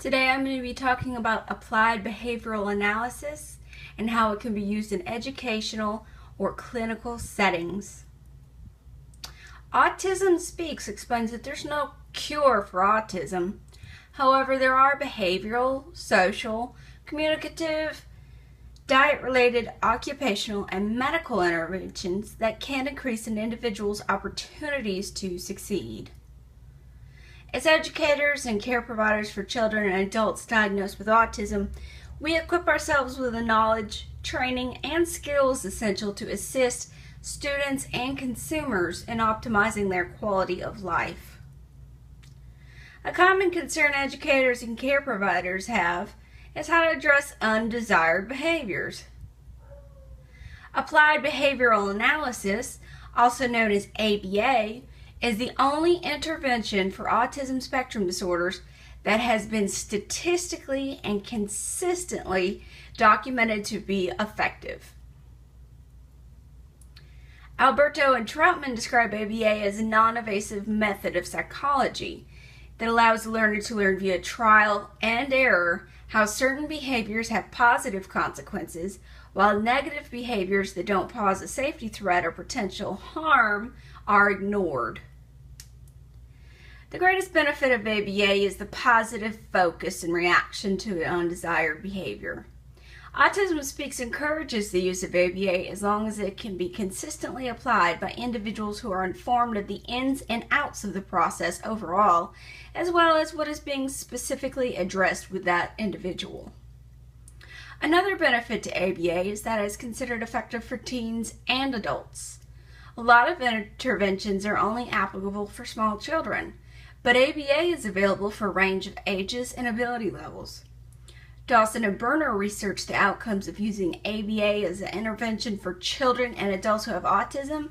Today I'm going to be talking about applied behavioral analysis and how it can be used in educational or clinical settings. Autism Speaks explains that there's no cure for autism. However, there are behavioral, social, communicative, diet-related, occupational, and medical interventions that can increase an individual's opportunities to succeed. As educators and care providers for children and adults diagnosed with autism, we equip ourselves with the knowledge, training, and skills essential to assist students and consumers in optimizing their quality of life. A common concern educators and care providers have is how to address undesired behaviors. Applied behavioral analysis, also known as ABA, is the only intervention for autism spectrum disorders that has been statistically and consistently documented to be effective. Alberto and Troutman describe ABA as a non-invasive method of psychology that allows the learner to learn via trial and error how certain behaviors have positive consequences, while negative behaviors that don't pose a safety threat or potential harm are ignored. The greatest benefit of ABA is the positive focus and reaction to undesired behavior. Autism Speaks encourages the use of ABA as long as it can be consistently applied by individuals who are informed of the ins and outs of the process overall, as well as what is being specifically addressed with that individual. Another benefit to ABA is that it is considered effective for teens and adults. A lot of interventions are only applicable for small children, but ABA is available for a range of ages and ability levels. Dawson and Berner researched the outcomes of using ABA as an intervention for children and adults who have autism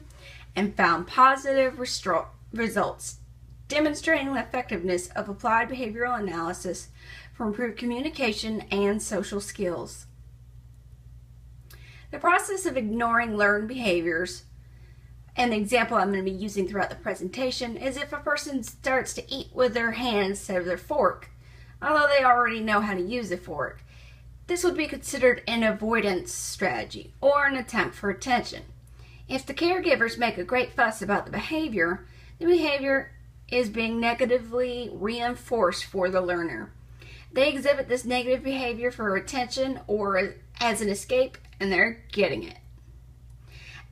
and found positive results, demonstrating the effectiveness of applied behavioral analysis for improved communication and social skills. The process of ignoring learned behaviors, and the example I'm going to be using throughout the presentation, is if a person starts to eat with their hands instead of their fork, although they already know how to use a fork. This would be considered an avoidance strategy or an attempt for attention. If the caregivers make a great fuss about the behavior is being negatively reinforced for the learner. They exhibit this negative behavior for attention or as an escape, and they're getting it.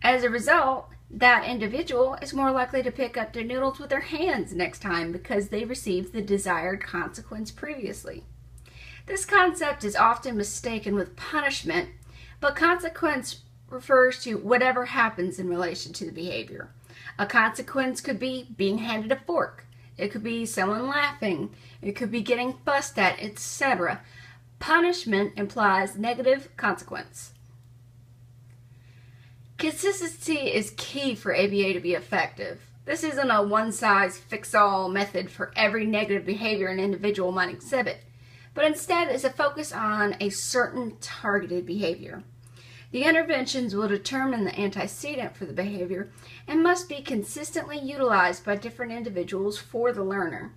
As a result, that individual is more likely to pick up their noodles with their hands next time because they received the desired consequence previously. This concept is often mistaken with punishment, but consequence refers to whatever happens in relation to the behavior. A consequence could be being handed a fork. It could be someone laughing. It could be getting fussed at, etc. Punishment implies negative consequence. Consistency is key for ABA to be effective. This isn't a one-size-fits-all method for every negative behavior an individual might exhibit, but instead is a focus on a certain targeted behavior. The interventions will determine the antecedent for the behavior and must be consistently utilized by different individuals for the learner.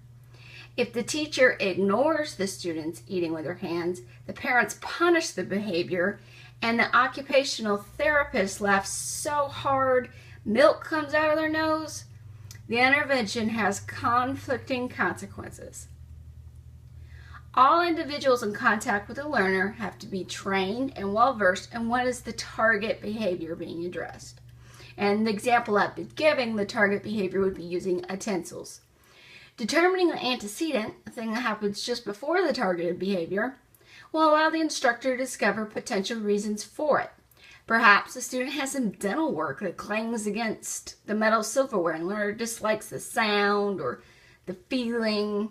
If the teacher ignores the students eating with their hands, the parents punish the behavior, and the occupational therapist laughs so hard milk comes out of their nose, the intervention has conflicting consequences. All individuals in contact with the learner have to be trained and well-versed in what is the target behavior being addressed. And the example I've been giving, the target behavior would be using utensils. Determining the antecedent, a thing that happens just before the targeted behavior, will allow the instructor to discover potential reasons for it. Perhaps the student has some dental work that clangs against the metal silverware and the learner dislikes the sound or the feeling.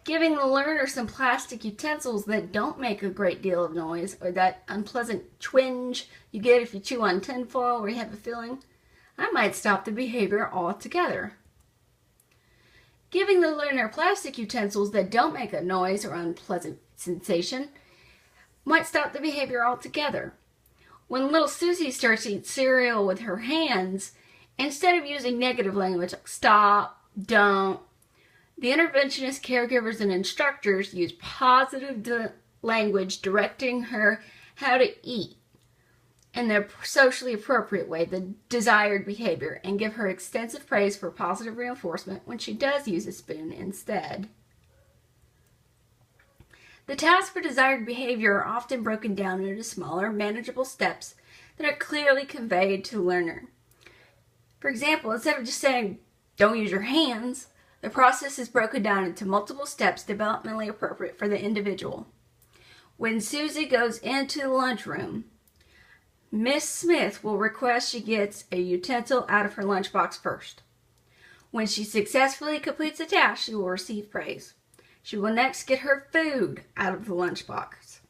Giving the learner some plastic utensils that don't make a great deal of noise, or that unpleasant twinge you get if you chew on tinfoil where you have a feeling, that might stop the behavior altogether. Giving the learner plastic utensils that don't make a noise or unpleasant sensation might stop the behavior altogether. When little Susie starts to eat cereal with her hands, instead of using negative language like stop, don't, The interventionist caregivers and instructors use positive language directing her how to eat in the socially appropriate way, the desired behavior, and give her extensive praise for positive reinforcement when she does use a spoon instead. The tasks for desired behavior are often broken down into smaller, manageable steps that are clearly conveyed to the learner. For example, instead of just saying, "Don't use your hands," the process is broken down into multiple steps developmentally appropriate for the individual. When Susie goes into the lunchroom, Miss Smith will request she gets a utensil out of her lunchbox first. When she successfully completes the task, she will receive praise. She will next get her food out of the lunchbox.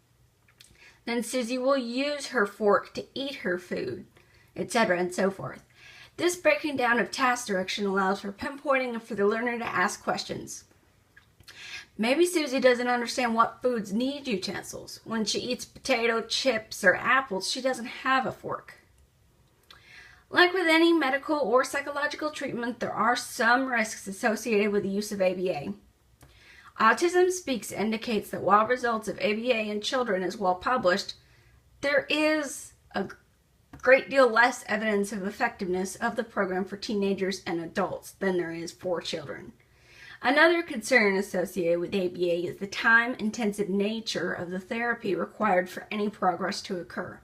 Then Susie will use her fork to eat her food, etc., and so forth. This breaking down of task direction allows for pinpointing and for the learner to ask questions. Maybe Susie doesn't understand what foods need utensils. When she eats potato chips or apples, she doesn't have a fork. Like with any medical or psychological treatment, there are some risks associated with the use of ABA. Autism Speaks indicates that while results of ABA in children is well published, there is a great deal less evidence of effectiveness of the program for teenagers and adults than there is for children. Another concern associated with ABA is the time-intensive nature of the therapy required for any progress to occur.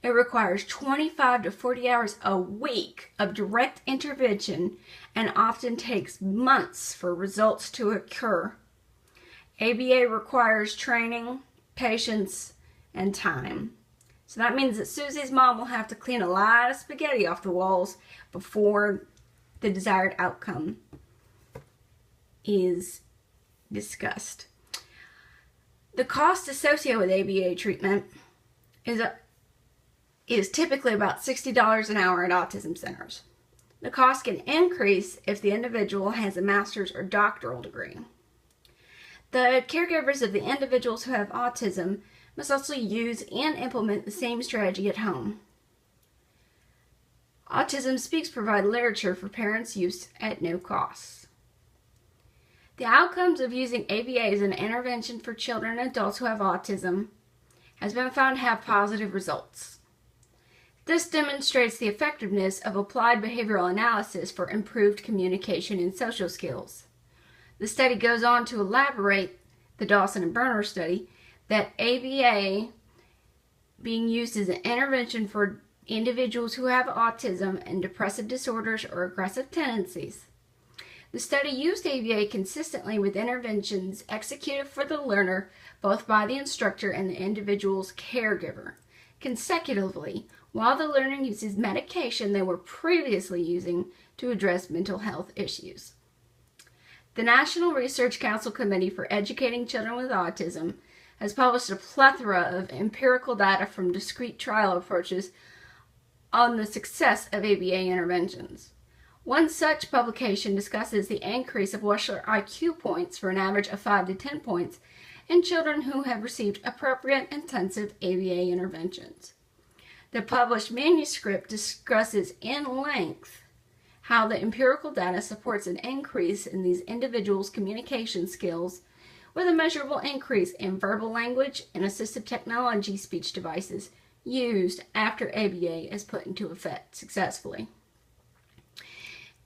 It requires 25 to 40 hours a week of direct intervention and often takes months for results to occur. ABA requires training, patience, and time. So that means that Susie's mom will have to clean a lot of spaghetti off the walls before the desired outcome is discussed. The cost associated with ABA treatment is typically about $60 an hour at autism centers. The cost can increase if the individual has a master's or doctoral degree. The caregivers of the individuals who have autism must also use and implement the same strategy at home. Autism Speaks provide literature for parents' use at no cost. The outcomes of using ABA as an intervention for children and adults who have autism has been found to have positive results. This demonstrates the effectiveness of applied behavioral analysis for improved communication and social skills. The study goes on to elaborate, the Dawson and Berner study, that ABA being used as an intervention for individuals who have autism and depressive disorders or aggressive tendencies. The study used ABA consistently with interventions executed for the learner both by the instructor and the individual's caregiver, consecutively, while the learner uses medication they were previously using to address mental health issues. The National Research Council Committee for Educating Children with Autism has published a plethora of empirical data from discrete trial approaches on the success of ABA interventions. One such publication discusses the increase of Wechsler IQ points for an average of 5 to 10 points in children who have received appropriate intensive ABA interventions. The published manuscript discusses in length how the empirical data supports an increase in these individuals' communication skills with a measurable increase in verbal language and assistive technology speech devices used after ABA is put into effect successfully.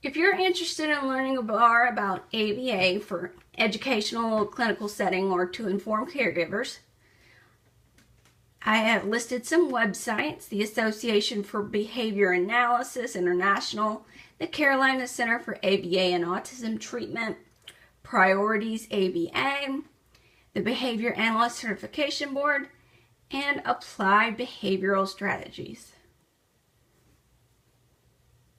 If you're interested in learning more about ABA for educational clinical setting or to inform caregivers, I have listed some websites: the Association for Behavior Analysis International, the Carolina Center for ABA and Autism Treatment, Priorities ABA, the Behavior Analyst Certification Board, and Applied Behavioral Strategies.